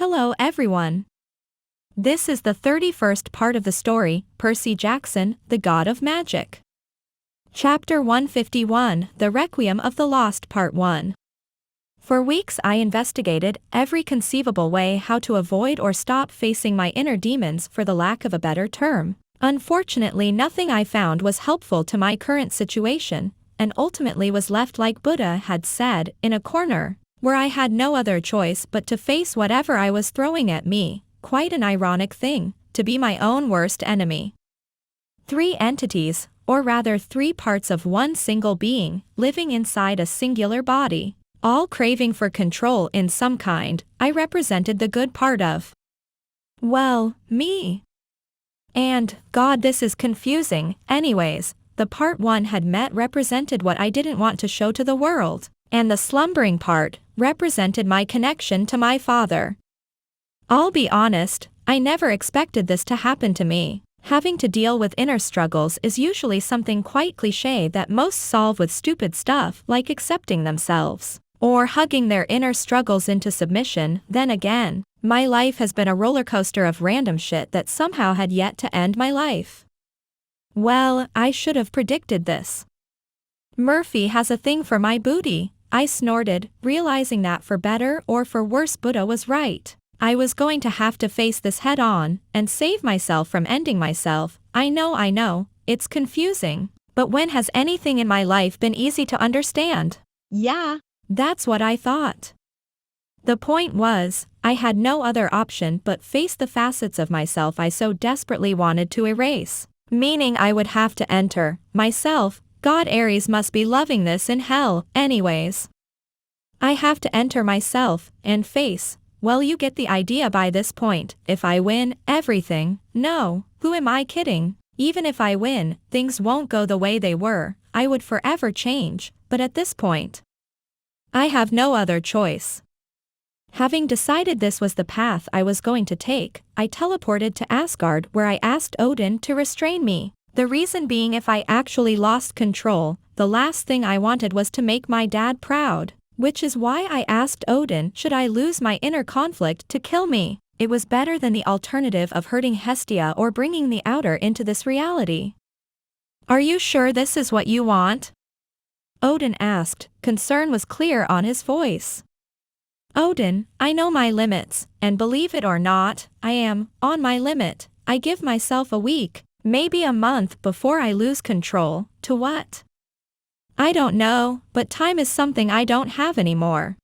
Hello everyone. This is the 31st part of the story, Pērcy Jackson, the God of Magic. Chapter 151, The Requiem of the Lost Part 1. For weeks I investigated every conceivable way how to avoid or stop facing my inner demons, for the lack of a better term. Unfortunately, nothing I found was helpful to my current situation, and ultimately was left, like Buddha had said, in a corner, where I had no other choice but to face whatever I was throwing at me. Quite an ironic thing, to be my own worst enemy. Three entities, or rather 3 parts of one single being, living inside a singular body, all craving for control in some kind. I represented the good part of, well, me. And, God, this is confusing. Anyways, the part 1 had met represented what I didn't want to show to the world, and the slumbering part represented my connection to my father. I'll be honest, I never expected this to happen to me. Having to deal with inner struggles is usually something quite cliché that most solve with stupid stuff like accepting themselves, or hugging their inner struggles into submission. Then again, my life has been a roller coaster of random shit that somehow had yet to end my life. Well, I should have predicted this. Murphy has a thing for my booty, I snorted, realizing that for better or for worse Buddha was right. I was going to have to face this head on, and save myself from ending myself. I know, it's confusing. But when has anything in my life been easy to understand? Yeah, that's what I thought. The point was, I had no other option but face the facets of myself I so desperately wanted to erase. Meaning I would have to enter myself. God, Aries must be loving this in hell. Anyways, I have to enter myself and face. Well, you get the idea by this point. If I win, everything. No, who am I kidding? Even if I win, things won't go the way they were. I would forever change, but at this point, I have no other choice. Having decided this was the path I was going to take, I teleported to Asgard, where I asked Odin to restrain me. The reason being, if I actually lost control, the last thing I wanted was to make my dad proud. Which is why I asked Odin, should I lose my inner conflict, to kill me. It was better than the alternative of hurting Hestia or bringing the outer into this reality. Are you sure this is what you want? Odin asked. Concern was clear on his voice. Odin, I know my limits, and believe it or not, I am on my limit. I give myself a week, maybe a month before I lose control. To what? I don't know, but time is something I don't have anymore.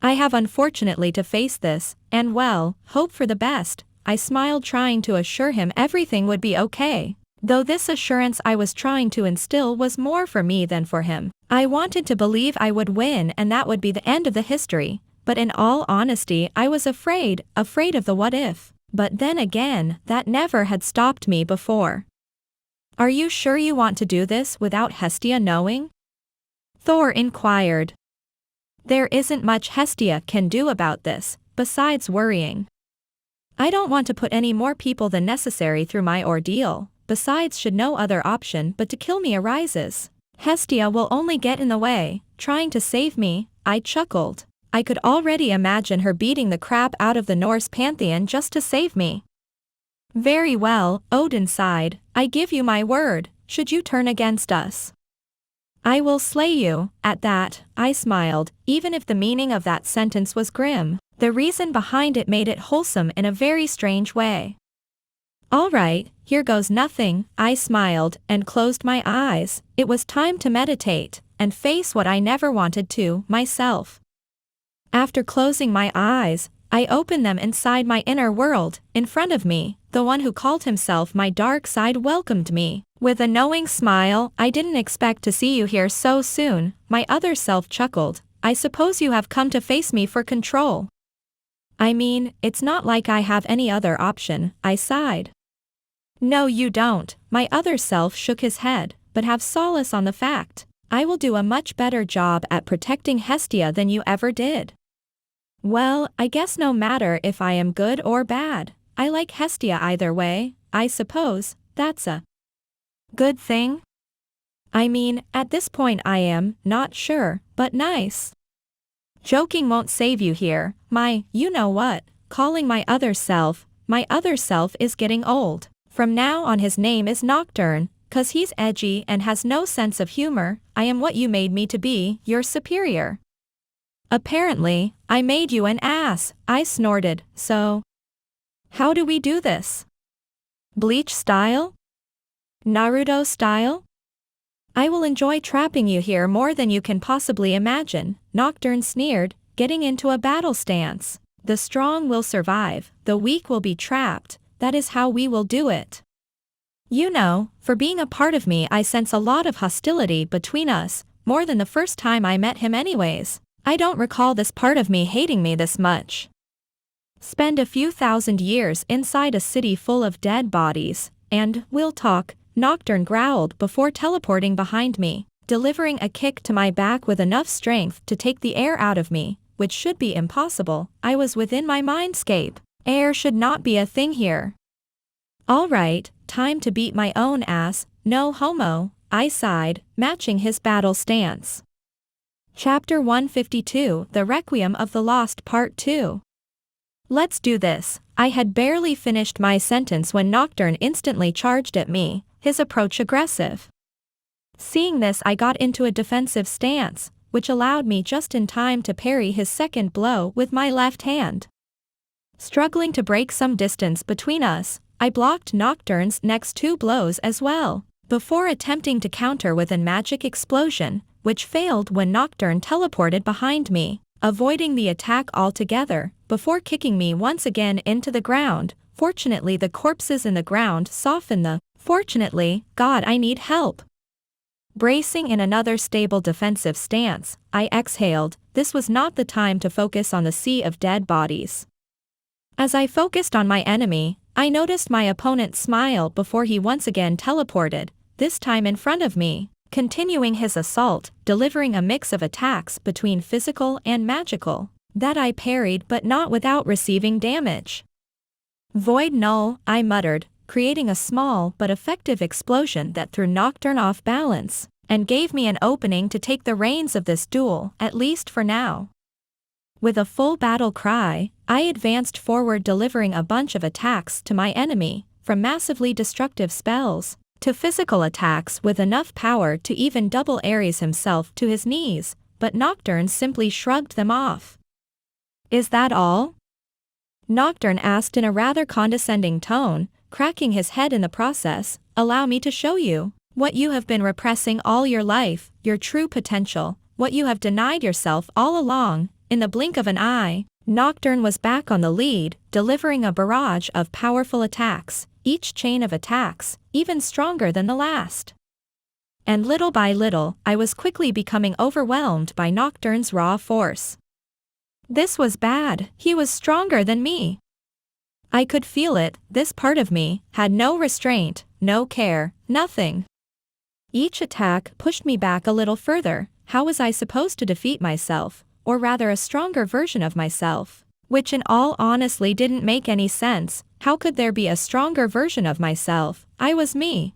I have unfortunately to face this, and well, hope for the best. I smiled, trying to assure him everything would be okay. Though this assurance I was trying to instill was more for me than for him. I wanted to believe I would win and that would be the end of the history. But in all honesty, I was afraid of the what if. But then again, that never had stopped me before. Are you sure you want to do this without Hestia knowing? Thor inquired. There isn't much Hestia can do about this, besides worrying. I don't want to put any more people than necessary through my ordeal. Besides, should no other option but to kill me arises, Hestia will only get in the way, trying to save me. I chuckled. I could already imagine her beating the crap out of the Norse pantheon just to save me. Very well, Odin sighed. I give you my word, should you turn against us, I will slay you. At that, I smiled, even if the meaning of that sentence was grim. The reason behind it made it wholesome in a very strange way. All right, here goes nothing. I smiled and closed my eyes. It was time to meditate and face what I never wanted to, myself. After closing my eyes, I opened them. Inside my inner world, in front of me, the one who called himself my dark side welcomed me. With a knowing smile. I didn't expect to see you here so soon, my other self chuckled. I suppose you have come to face me for control. I mean, it's not like I have any other option, I sighed. No, you don't, my other self shook his head, but have solace on the fact, I will do a much better job at protecting Hestia than you ever did. Well, I guess no matter if I am good or bad, I like Hestia either way. I suppose that's a good thing? I mean, at this point I am not sure, but nice. Joking won't save you here, my you-know-what. calling my other self is getting old. From now on his name is Nocturne, 'cause he's edgy and has no sense of humor. I am what you made me to be, your superior. Apparently, I made you an ass, I snorted. So how do we do this? Bleach style? Naruto style? I will enjoy trapping you here more than you can possibly imagine, Nocturne sneered, getting into a battle stance. The strong will survive, the weak will be trapped, that is how we will do it. You know, for being a part of me I sense a lot of hostility between us, more than the first time I met him anyways. I don't recall this part of me hating me this much. Spend a few thousand years inside a city full of dead bodies, and we'll talk, Nocturne growled before teleporting behind me, delivering a kick to my back with enough strength to take the air out of me, which should be impossible. I was within my mindscape. Air should not be a thing here. Alright, time to beat my own ass, no homo, I sighed, matching his battle stance. Chapter 152, The Requiem of the Lost Part 2. Let's do this. I had barely finished my sentence when Nocturne instantly charged at me, his approach aggressive. Seeing this, I got into a defensive stance, which allowed me just in time to parry his second blow with my left hand. Struggling to break some distance between us, I blocked Nocturne's next two blows as well, before attempting to counter with a magic explosion, which failed when Nocturne teleported behind me, avoiding the attack altogether, before kicking me once again into the ground. Fortunately, the corpses in the ground soften the "Fortunately, God, I need help." Bracing in another stable defensive stance, I exhaled. This was not the time to focus on the sea of dead bodies. As I focused on my enemy, I noticed my opponent smile before he once again teleported, this time in front of me, continuing his assault, delivering a mix of attacks between physical and magical, that I parried but not without receiving damage. Void null, I muttered, creating a small but effective explosion that threw Nocturne off balance, and gave me an opening to take the reins of this duel, at least for now. With a full battle cry, I advanced forward, delivering a bunch of attacks to my enemy, from massively destructive spells to physical attacks with enough power to even double Ares himself to his knees, but Nocturne simply shrugged them off. Is that all? Nocturne asked in a rather condescending tone, cracking his head in the process. Allow me to show you what you have been repressing all your life, your true potential, what you have denied yourself all along. In the blink of an eye, Nocturne was back on the lead, delivering a barrage of powerful attacks, each chain of attacks, even stronger than the last. And little by little, I was quickly becoming overwhelmed by Nocturne's raw force. This was bad. He was stronger than me. I could feel it. This part of me had no restraint, no care, nothing. Each attack pushed me back a little further. How was I supposed to defeat myself, or rather a stronger version of myself? Which in all honesty didn't make any sense. How could there be a stronger version of myself? I was me.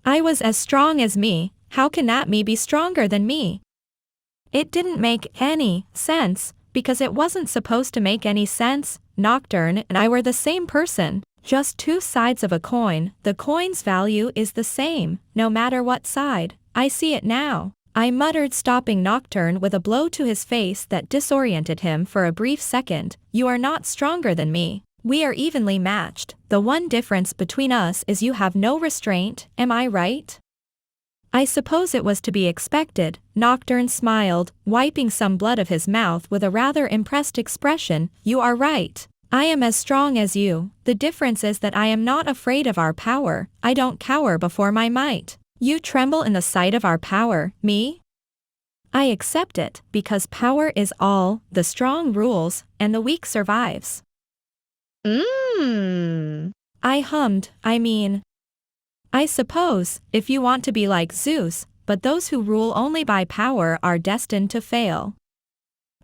I was as strong as me. How can that me be stronger than me? It didn't make any sense, because it wasn't supposed to make any sense. Nocturne and I were the same person, just two sides of a coin. The coin's value is the same, no matter what side. I see it now, I muttered, stopping Nocturne with a blow to his face that disoriented him for a brief second. You are not stronger than me. We are evenly matched. The one difference between us is you have no restraint, am I right? I suppose it was to be expected. Nocturne smiled, wiping some blood of his mouth with a rather impressed expression. You are right. I am as strong as you. The difference is that I am not afraid of our power. I don't cower before my might. You tremble in the sight of our power, me? I accept it, because power is all, the strong rules, and the weak survives. I hummed. I suppose, if you want to be like Zeus, but those who rule only by power are destined to fail.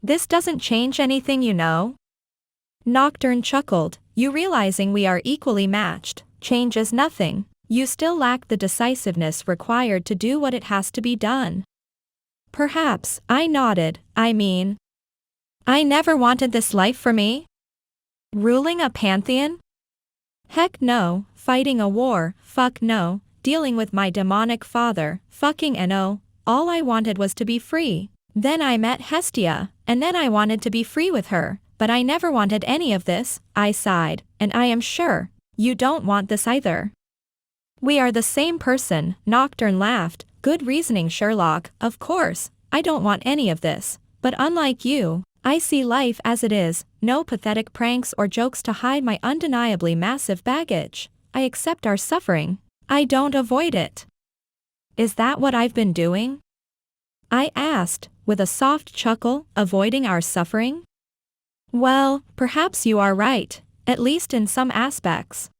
This doesn't change anything, you know? Nocturne chuckled. You realizing we are equally matched changes nothing. You still lack the decisiveness required to do what it has to be done. Perhaps, I nodded. I never wanted this life for me. Ruling a pantheon? Heck no, fighting a war, fuck no, dealing with my demonic father, fucking no, all I wanted was to be free. Then I met Hestia, and then I wanted to be free with her, but I never wanted any of this, I sighed, and I am sure you don't want this either. We are the same person, Nocturne laughed. Good reasoning, Sherlock, of course, I don't want any of this, but unlike you, I see life as it is, no pathetic pranks or jokes to hide my undeniably massive baggage. I accept our suffering. I don't avoid it. Is that what I've been doing? I asked, with a soft chuckle, avoiding our suffering? Well, perhaps you are right, at least in some aspects.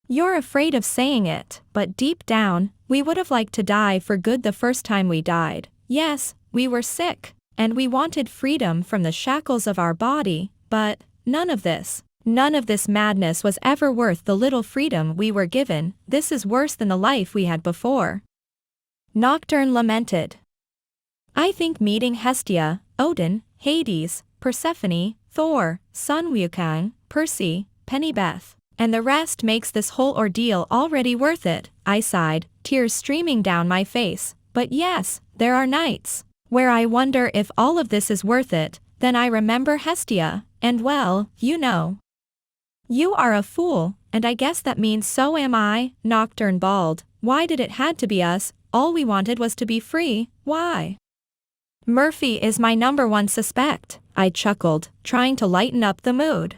You're afraid of saying it, but deep down, we would have liked to die for good the first time we died. Yes, we were sick, and we wanted freedom from the shackles of our body, but none of this madness was ever worth the little freedom we were given. This is worse than the life we had before. Nocturne lamented. I think meeting Hestia, Odin, Hades, Persephone, Thor, Sun Wukong, Pērcy, Pennybeth, and the rest makes this whole ordeal already worth it, I sighed, tears streaming down my face. But yes, there are nights where I wonder if all of this is worth it. Then I remember Hestia, and well, you know. You are a fool, and I guess that means so am I, Nocturne bawled. Why did it had to be us? All we wanted was to be free, why? Murphy is my number one suspect, I chuckled, trying to lighten up the mood.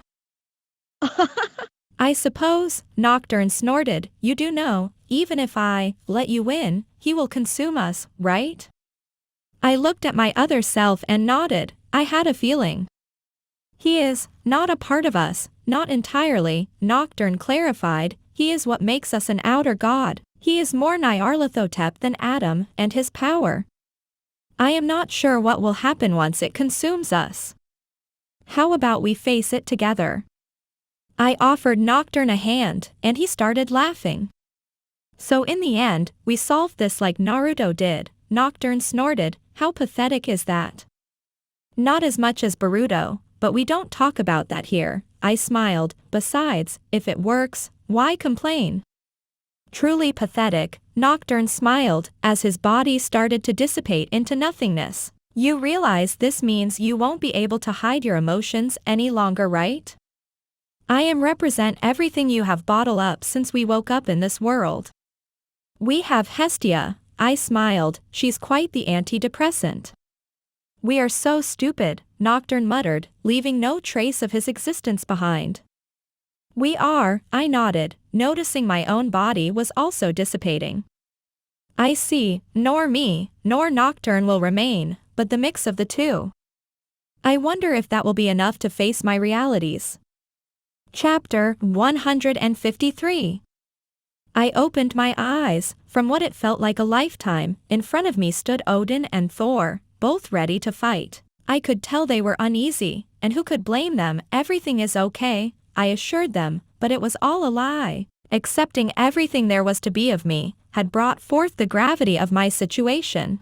I suppose, Nocturne snorted, you do know, even if I let you win, he will consume us, right? I looked at my other self and nodded. I had a feeling. He is not a part of us, not entirely, Nocturne clarified. He is what makes us an outer god. He is more Nyarlathotep than Adam and his power. I am not sure what will happen once it consumes us. How about we face it together? I offered Nocturne a hand, and he started laughing. So in the end, we solved this like Naruto did, Nocturne snorted. How pathetic is that? Not as much as Boruto, but we don't talk about that here, I smiled. Besides, if it works, why complain? Truly pathetic, Nocturne smiled, as his body started to dissipate into nothingness. You realize this means you won't be able to hide your emotions any longer, right? I am represent everything you have bottled up since we woke up in this world. We have Hestia, I smiled, she's quite the antidepressant. We are so stupid, Nocturne muttered, leaving no trace of his existence behind. We are, I nodded, noticing my own body was also dissipating. I see, nor me, nor Nocturne will remain, but the mix of the two. I wonder if that will be enough to face my realities. Chapter 153. I opened my eyes. From what it felt like a lifetime, in front of me stood Odin and Thor, both ready to fight. I could tell they were uneasy, and who could blame them? Everything is okay, I assured them, but it was all a lie. Accepting everything there was to be of me had brought forth the gravity of my situation.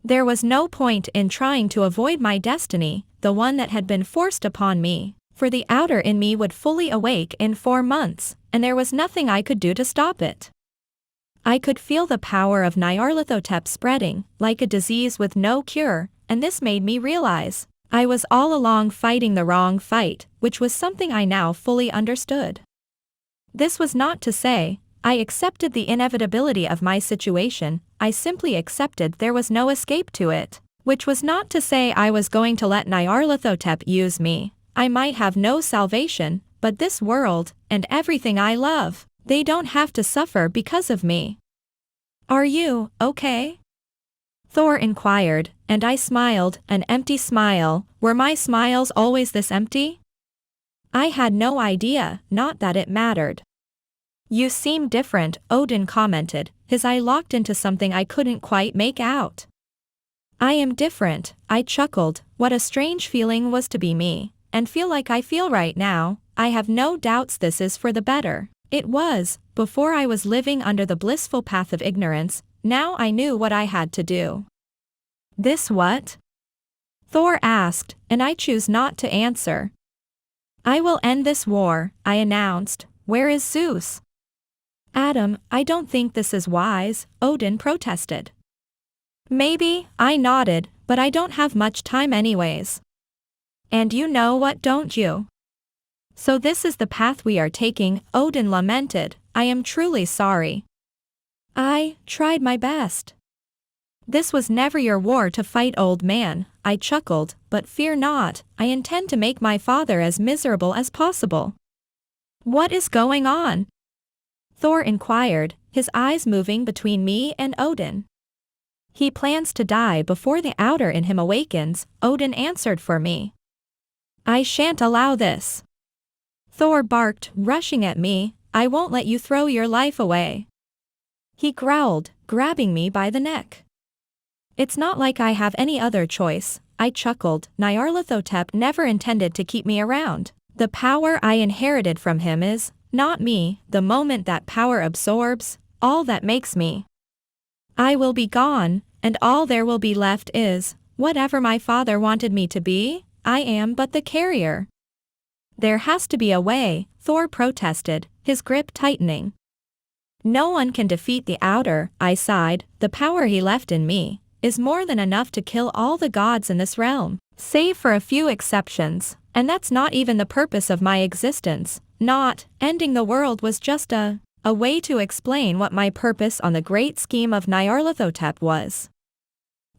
There was no point in trying to avoid my destiny, the one that had been forced upon me, for the outer in me would fully awake in 4 months, and there was nothing I could do to stop it. I could feel the power of Nyarlathotep spreading, like a disease with no cure, and this made me realize I was all along fighting the wrong fight, which was something I now fully understood. This was not to say I accepted the inevitability of my situation, I simply accepted there was no escape to it, which was not to say I was going to let Nyarlathotep use me. I might have no salvation, but this world, and everything I love, they don't have to suffer because of me. Are you okay? Thor inquired, and I smiled, an empty smile. Were my smiles always this empty? I had no idea, not that it mattered. You seem different, Odin commented, his eye locked into something I couldn't quite make out. I am different, I chuckled. What a strange feeling was to be me, and feel like I feel right now. I have no doubts this is for the better. It was, before I was living under the blissful path of ignorance, now I knew what I had to do. This what? Thor asked, and I choose not to answer. I will end this war, I announced. Where is Zeus? Adam, I don't think this is wise, Odin protested. Maybe, I nodded, but I don't have much time anyways. And you know what, don't you? So this is the path we are taking, Odin lamented. I am truly sorry. I tried my best. This was never your war to fight, old man, I chuckled, but fear not, I intend to make my father as miserable as possible. What is going on? Thor inquired, his eyes moving between me and Odin. He plans to die before the outer in him awakens, Odin answered for me. I shan't allow this. Thor barked, rushing at me. I won't let you throw your life away. He growled, grabbing me by the neck. It's not like I have any other choice, I chuckled. Nyarlathotep never intended to keep me around. The power I inherited from him is, not me, the moment that power absorbs, all that makes me. I will be gone, and all there will be left is, whatever my father wanted me to be, I am but the carrier. There has to be a way, Thor protested, his grip tightening. No one can defeat the outer, I sighed. The power he left in me is more than enough to kill all the gods in this realm, save for a few exceptions, and that's not even the purpose of my existence. Not ending the world was just a way to explain what my purpose on the great scheme of Nyarlathotep was.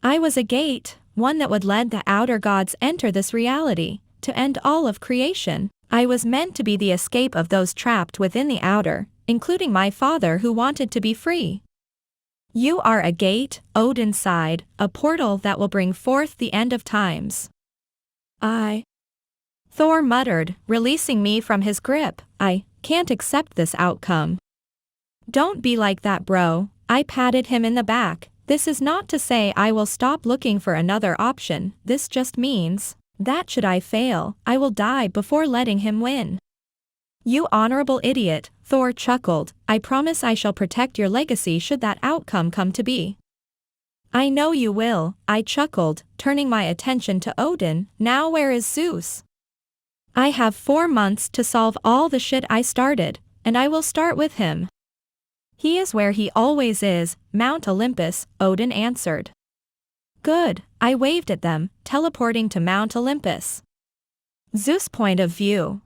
I was a gate, one that would let the outer gods enter this reality, to end all of creation. I was meant to be the escape of those trapped within the outer, including my father who wanted to be free. You are a gate, Odin sighed, a portal that will bring forth the end of times. Thor muttered, releasing me from his grip. I can't accept this outcome. Don't be like that, bro, I patted him in the back. This is not to say I will stop looking for another option, this just means that should I fail, I will die before letting him win. You honorable idiot, Thor chuckled, I promise I shall protect your legacy should that outcome come to be. I know you will, I chuckled, turning my attention to Odin. Now where is Zeus? I have 4 months to solve all the shit I started, and I will start with him. He is where he always is, Mount Olympus, Odin answered. Good, I waved at them, teleporting to Mount Olympus. Zeus' point of view.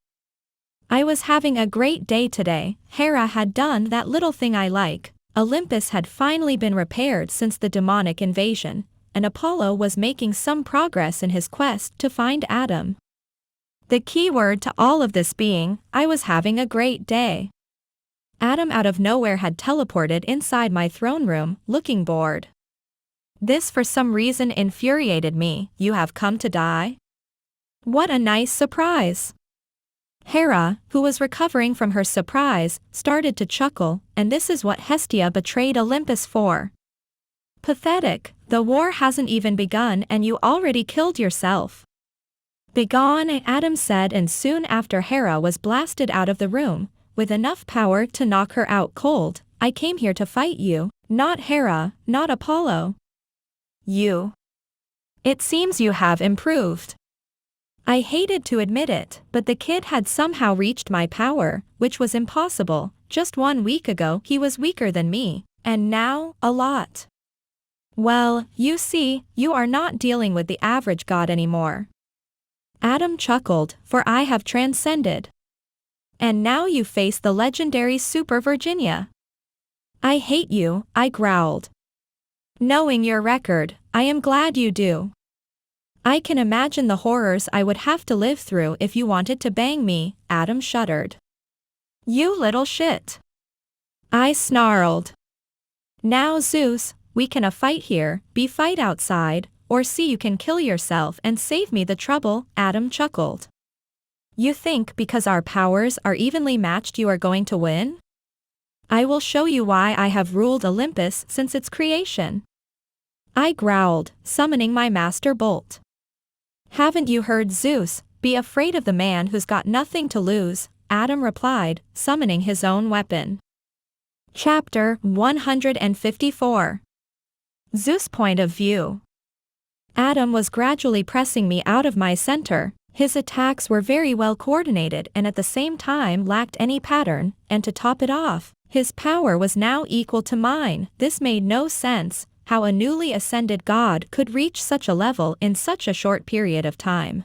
I was having a great day today. Hera had done that little thing I like. Olympus had finally been repaired since the demonic invasion, and Apollo was making some progress in his quest to find Adam. The key word to all of this being, I was having a great day. Adam out of nowhere had teleported inside my throne room, looking bored. This for some reason infuriated me. You have come to die? What a nice surprise. Hera, who was recovering from her surprise, started to chuckle, and this is what Hestia betrayed Olympus for. Pathetic, the war hasn't even begun and you already killed yourself. Begone, Adam said, and soon after Hera was blasted out of the room, with enough power to knock her out cold. I came here to fight you, not Hera, not Apollo. You. It seems you have improved. I hated to admit it, but the kid had somehow reached my power, which was impossible. Just 1 week ago he was weaker than me, and now, a lot. Well, you see, you are not dealing with the average god anymore. Adam chuckled, for I have transcended. And now you face the legendary Super Virginia. I hate you, I growled. Knowing your record, I am glad you do. I can imagine the horrors I would have to live through if you wanted to bang me, Adam shuddered. You little shit. I snarled. Now Zeus, we can fight here, be fight outside, or see you can kill yourself and save me the trouble, Adam chuckled. You think because our powers are evenly matched you are going to win? I will show you why I have ruled Olympus since its creation. I growled, summoning my master bolt. Haven't you heard Zeus? Be afraid of the man who's got nothing to lose, Adam replied, summoning his own weapon. Chapter 154. Zeus' point of view. Adam was gradually pressing me out of my center, His attacks were very well coordinated and at the same time lacked any pattern, and to top it off, his power was now equal to mine. This made no sense, how a newly ascended god could reach such a level in such a short period of time.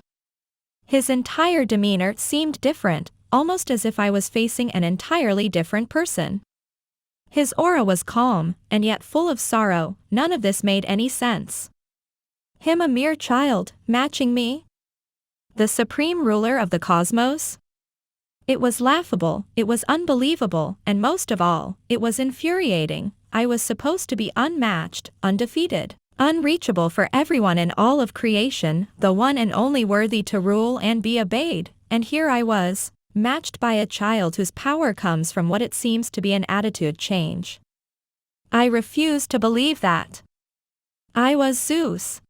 His entire demeanor seemed different, almost as if I was facing an entirely different person. His aura was calm, and yet full of sorrow. None of this made any sense. Him, a mere child, matching me? The supreme ruler of the cosmos? It was laughable, it was unbelievable, and most of all, it was infuriating. I was supposed to be unmatched, undefeated, unreachable for everyone in all of creation, the one and only worthy to rule and be obeyed, and here I was, matched by a child whose power comes from what it seems to be an attitude change. I refused to believe that. I was Zeus.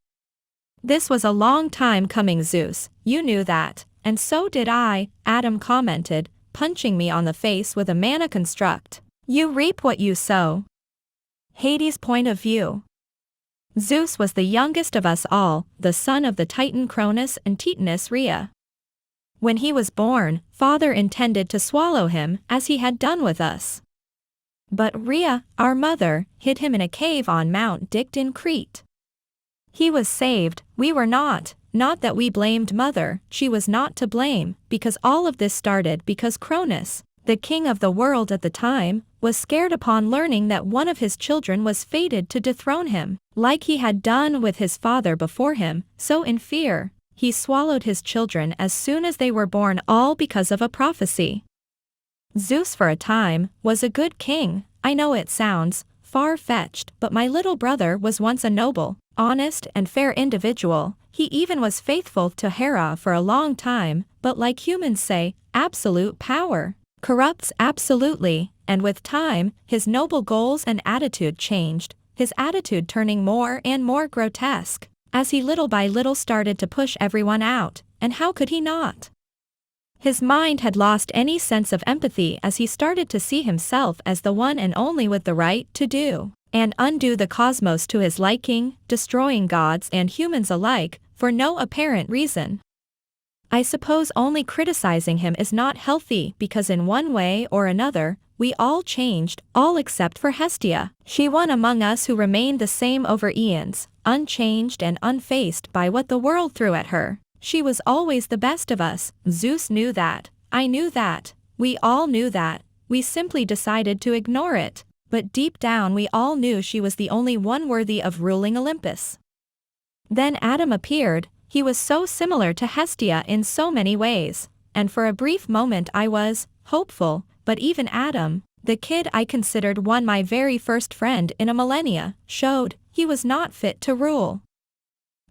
This was a long time coming, Zeus, you knew that, and so did I, Adam commented, punching me on the face with a mana construct. You reap what you sow. Hades' point of view. Zeus was the youngest of us all, the son of the Titan Cronus and Titaness Rhea. When he was born, Father intended to swallow him, as he had done with us. But Rhea, our mother, hid him in a cave on Mount Dicte in Crete. He was saved, we were not that we blamed Mother, she was not to blame, because all of this started because Cronus, the king of the world at the time, was scared upon learning that one of his children was fated to dethrone him, like he had done with his father before him, so in fear, he swallowed his children as soon as they were born, all because of a prophecy. Zeus for a time was a good king. I know it sounds far-fetched, but my little brother was once a noble, honest and fair individual. He even was faithful to Hera for a long time, but like humans say, absolute power corrupts absolutely, and with time, his noble goals and attitude changed, his attitude turning more and more grotesque, as he little by little started to push everyone out, and how could he not? His mind had lost any sense of empathy as he started to see himself as the one and only with the right to do and undo the cosmos to his liking, destroying gods and humans alike, for no apparent reason. I suppose only criticizing him is not healthy because in one way or another, we all changed, all except for Hestia. She one among us who remained the same over eons, unchanged and unfazed by what the world threw at her. She was always the best of us. Zeus knew that. I knew that. We all knew that. We simply decided to ignore it. But deep down we all knew she was the only one worthy of ruling Olympus. Then Adam appeared. He was so similar to Hestia in so many ways, and for a brief moment I was hopeful, but even Adam, the kid I considered one my very first friend in a millennia, showed he was not fit to rule.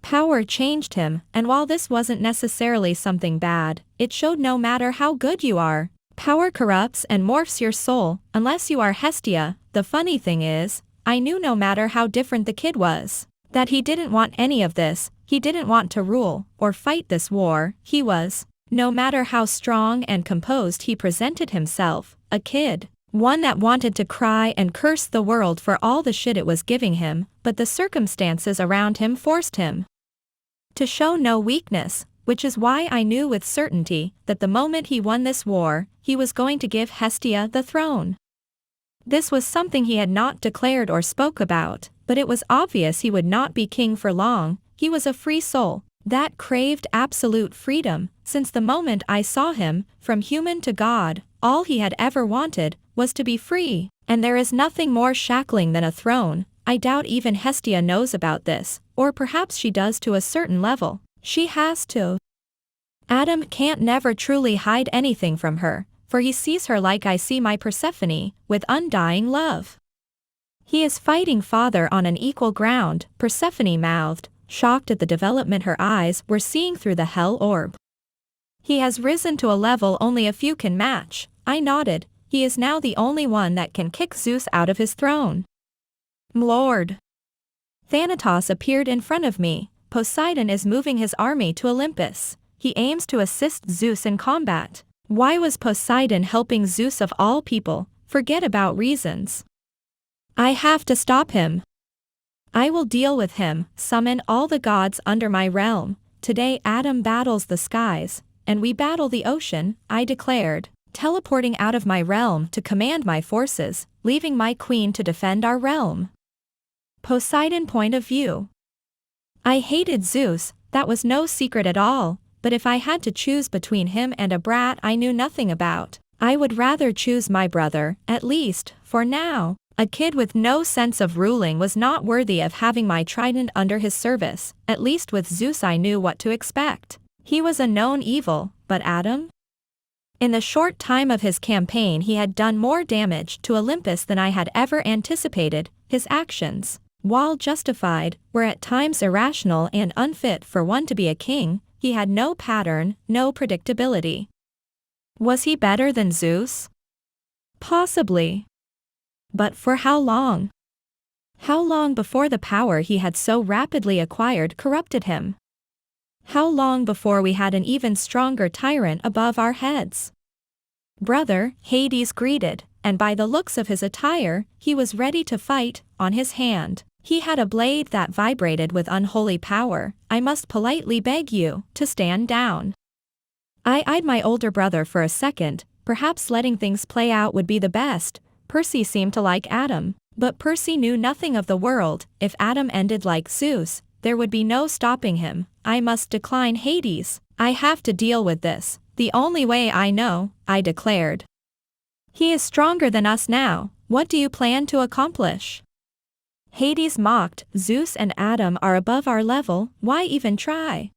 Power changed him, and while this wasn't necessarily something bad, it showed no matter how good you are, power corrupts and morphs your soul, unless you are Hestia. The funny thing is, I knew no matter how different the kid was, that he didn't want any of this. He didn't want to rule, or fight this war. He was, no matter how strong and composed he presented himself, a kid. One that wanted to cry and curse the world for all the shit it was giving him, but the circumstances around him forced him to show no weakness, which is why I knew with certainty that the moment he won this war, he was going to give Hestia the throne. This was something he had not declared or spoke about, but it was obvious he would not be king for long. He was a free soul that craved absolute freedom. Since the moment I saw him, from human to god, all he had ever wanted was to be free, and there is nothing more shackling than a throne. I doubt even Hestia knows about this, or perhaps she does to a certain level. She has to. Adam can't never truly hide anything from her, for he sees her like I see my Persephone, with undying love. He is fighting Father on an equal ground, Persephone mouthed, shocked at the development her eyes were seeing through the hell orb. He has risen to a level only a few can match. I nodded. He is now the only one that can kick Zeus out of his throne. Lord. Thanatos appeared in front of me. Poseidon is moving his army to Olympus. He aims to assist Zeus in combat. Why was Poseidon helping Zeus of all people? Forget about reasons. I have to stop him. I will deal with him, summon all the gods under my realm. today Adam battles the skies, and we battle the ocean, I declared, teleporting out of my realm to command my forces, leaving my queen to defend our realm. Poseidon point of view. I hated Zeus, that was no secret at all, but if I had to choose between him and a brat I knew nothing about, I would rather choose my brother, at least, for now. A kid with no sense of ruling was not worthy of having my trident under his service, at least with Zeus I knew what to expect. He was a known evil, but Adam? In the short time of his campaign he had done more damage to Olympus than I had ever anticipated. His actions, while justified, were at times irrational and unfit for one to be a king. He had no pattern, no predictability. Was he better than Zeus? Possibly. But for how long? How long before the power he had so rapidly acquired corrupted him? How long before we had an even stronger tyrant above our heads? Brother, Hades greeted, and by the looks of his attire, he was ready to fight. On his hand, he had a blade that vibrated with unholy power. I must politely beg you to stand down. I eyed my older brother for a second. Perhaps letting things play out would be the best. Pērcy seemed to like Adam, but Pērcy knew nothing of the world. If Adam ended like Zeus, there would be no stopping him. I must decline Hades. I have to deal with this. The only way I know, I declared. He is stronger than us now. What do you plan to accomplish? Hades mocked. Zeus and Adam are above our level, why even try?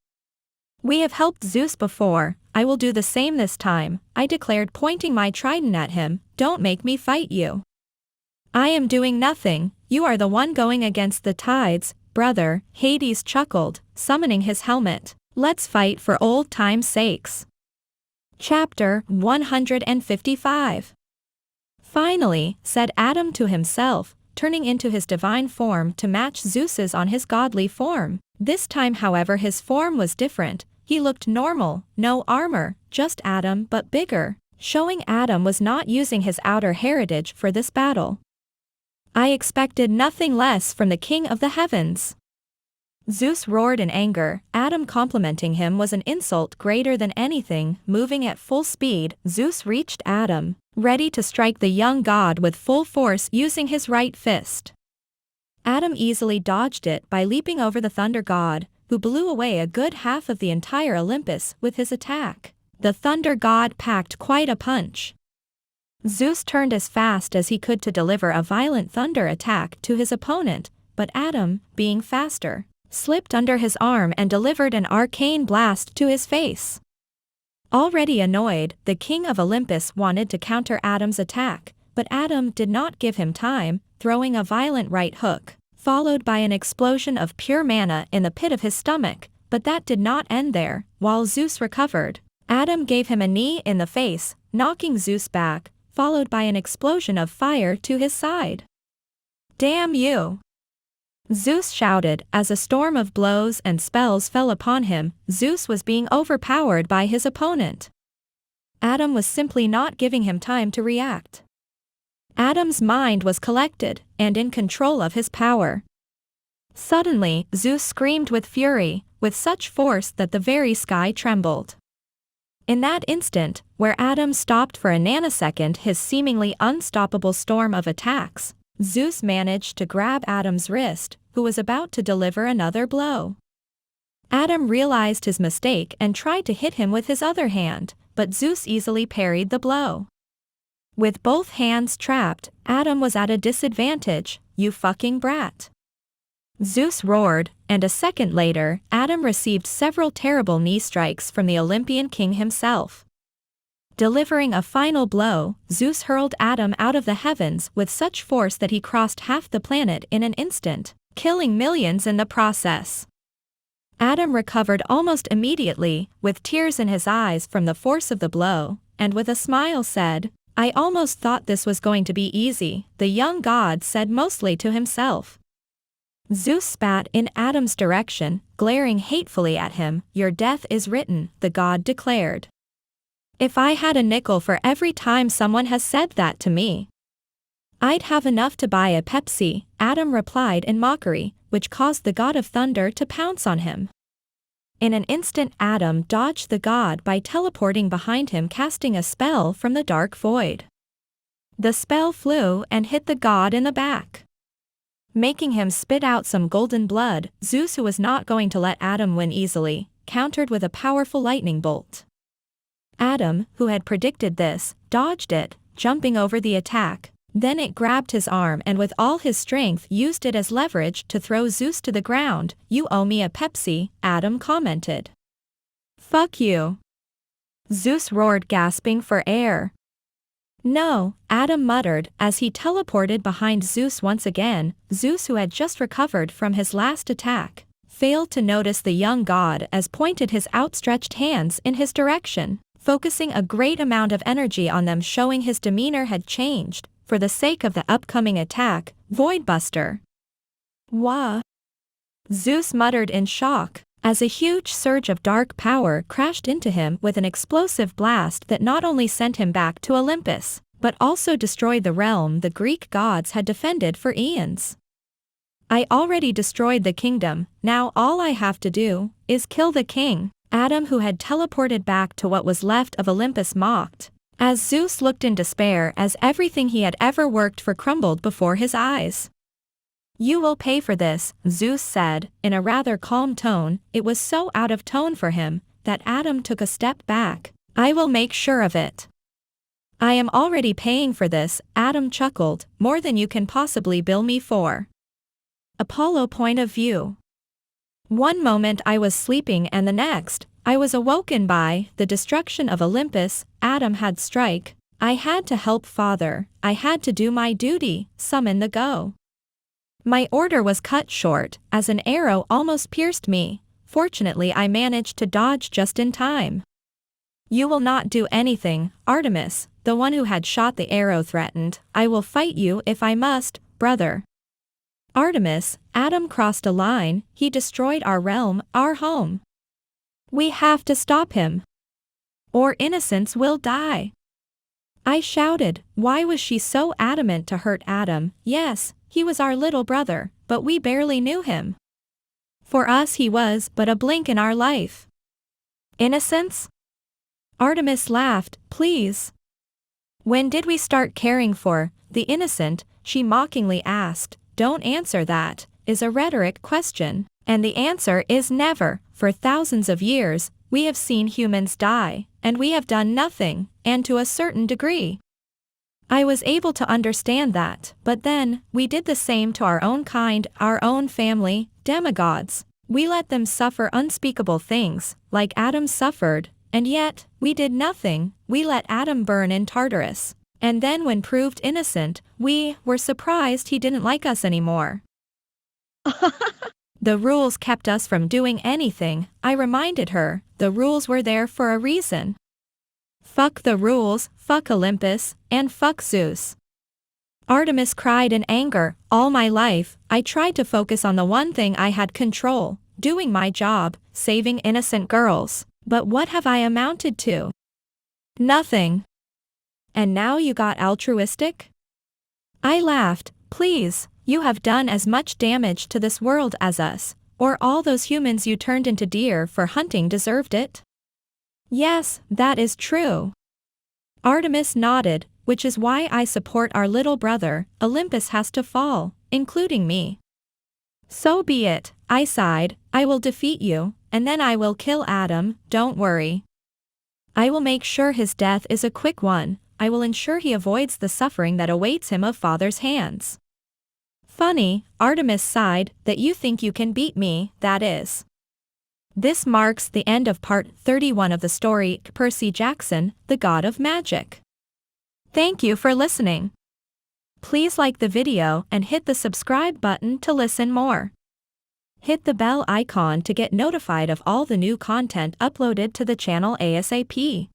We have helped Zeus before, I will do the same this time, I declared, pointing my trident at him. Don't make me fight you. I am doing nothing, you are the one going against the tides, brother, Hades chuckled, summoning his helmet. Let's fight for old time's sakes. Chapter 155. Finally, said Adam to himself, turning into his divine form to match Zeus's on his godly form. This time however his form was different. He looked normal, no armor, just Adam but bigger, showing Adam was not using his outer heritage for this battle. I expected nothing less from the king of the heavens. Zeus roared in anger. Adam complimenting him was an insult greater than anything. Moving at full speed, Zeus reached Adam, ready to strike the young god with full force using his right fist. Adam easily dodged it by leaping over the thunder god, who blew away a good half of the entire Olympus with his attack. The thunder god packed quite a punch. Zeus turned as fast as he could to deliver a violent thunder attack to his opponent, but Adam, being faster, slipped under his arm and delivered an arcane blast to his face. Already annoyed, the king of Olympus wanted to counter Adam's attack, but Adam did not give him time, throwing a violent right hook, followed by an explosion of pure mana in the pit of his stomach. But that did not end there. While Zeus recovered, Adam gave him a knee in the face, knocking Zeus back, followed by an explosion of fire to his side. Damn you! Zeus shouted as a storm of blows and spells fell upon him. Zeus was being overpowered by his opponent. Adam was simply not giving him time to react. Adam's mind was collected and in control of his power. Suddenly, Zeus screamed with fury, with such force that the very sky trembled. In that instant, where Adam stopped for a nanosecond his seemingly unstoppable storm of attacks, Zeus managed to grab Adam's wrist, who was about to deliver another blow. Adam realized his mistake and tried to hit him with his other hand, but Zeus easily parried the blow. With both hands trapped, Adam was at a disadvantage. You fucking brat! Zeus roared, and a second later, Adam received several terrible knee strikes from the Olympian king himself. Delivering a final blow, Zeus hurled Adam out of the heavens with such force that he crossed half the planet in an instant, killing millions in the process. Adam recovered almost immediately, with tears in his eyes from the force of the blow, and with a smile said, I almost thought this was going to be easy, the young god said mostly to himself. Zeus spat in Adam's direction, glaring hatefully at him. Your death is written, the god declared. If I had a nickel for every time someone has said that to me, I'd have enough to buy a Pērcy, Adam replied in mockery, which caused the god of thunder to pounce on him. In an instant Adam dodged the god by teleporting behind him, casting a spell from the dark void. The spell flew and hit the god in the back, making him spit out some golden blood. Zeus, who was not going to let Adam win easily, countered with a powerful lightning bolt. Adam, who had predicted this, dodged it, jumping over the attack. Then it grabbed his arm and with all his strength used it as leverage to throw Zeus to the ground. "You owe me a Pepsi," Adam commented. "Fuck you," Zeus roared, gasping for air. "No," Adam muttered as he teleported behind Zeus once again. Zeus, who had just recovered from his last attack, failed to notice the young god as pointed his outstretched hands in his direction, focusing a great amount of energy on them, showing his demeanor had changed for the sake of the upcoming attack. "Voidbuster." "Wah!" Zeus muttered in shock, as a huge surge of dark power crashed into him with an explosive blast that not only sent him back to Olympus, but also destroyed the realm the Greek gods had defended for eons. "I already destroyed the kingdom, now all I have to do is kill the king," Adam, who had teleported back to what was left of Olympus, mocked, as Zeus looked in despair as everything he had ever worked for crumbled before his eyes. "You will pay for this," Zeus said, in a rather calm tone. It was so out of tone for him that Adam took a step back. "I will make sure of it." "I am already paying for this," Adam chuckled, "more than you can possibly bill me for." Apollo point of view. One moment I was sleeping and the next, I was awoken by the destruction of Olympus. Adam had strike. I had to help father. I had to do my duty, summon the go. My order was cut short, as an arrow almost pierced me. Fortunately I managed to dodge just in time. "You will not do anything," Artemis, the one who had shot the arrow, threatened. "I will fight you if I must, brother." "Artemis," Adam crossed a line. "He destroyed our realm, our home. We have to stop him, or innocents will die." I shouted. Why was she so adamant to hurt Adam? Yes, he was our little brother, but we barely knew him. For us he was but a blink in our life. "Innocents?" Artemis laughed. "Please. When did we start caring for the innocent?" she mockingly asked. "Don't answer that. Is a rhetoric question, and the answer is never. For thousands of years, we have seen humans die, and we have done nothing, and to a certain degree. I was able to understand that, but then, we did the same to our own kind, our own family, Demi-Gods. We let them suffer unspeakable things, like Adam suffered, and yet, we did nothing. We let Adam burn in Tartarus, and then when proved innocent, we were surprised he didn't like us anymore." "The rules kept us from doing anything," I reminded her. "The rules were there for a reason." "Fuck the rules, fuck Olympus, and fuck Zeus." Artemis cried in anger. "All my life, I tried to focus on the one thing I had control, doing my job, saving innocent girls. But what have I amounted to? Nothing. And now you got altruistic?" I laughed. "Please, you have done as much damage to this world as us, or all those humans you turned into deer for hunting deserved it." "Yes, that is true." Artemis nodded. "Which is why I support our little brother. Olympus has to fall, including me." "So be it," I sighed. "I will defeat you, and then I will kill Adam, don't worry. I will make sure his death is a quick one. I will ensure he avoids the suffering that awaits him of father's hands." "Funny," Artemis sighed, "that you think you can beat me, that is." This marks the end of part 31 of the story Pērcy Jackson, the God of Magic. Thank you for listening. Please like the video and hit the subscribe button to listen more. Hit the bell icon to get notified of all the new content uploaded to the channel ASAP.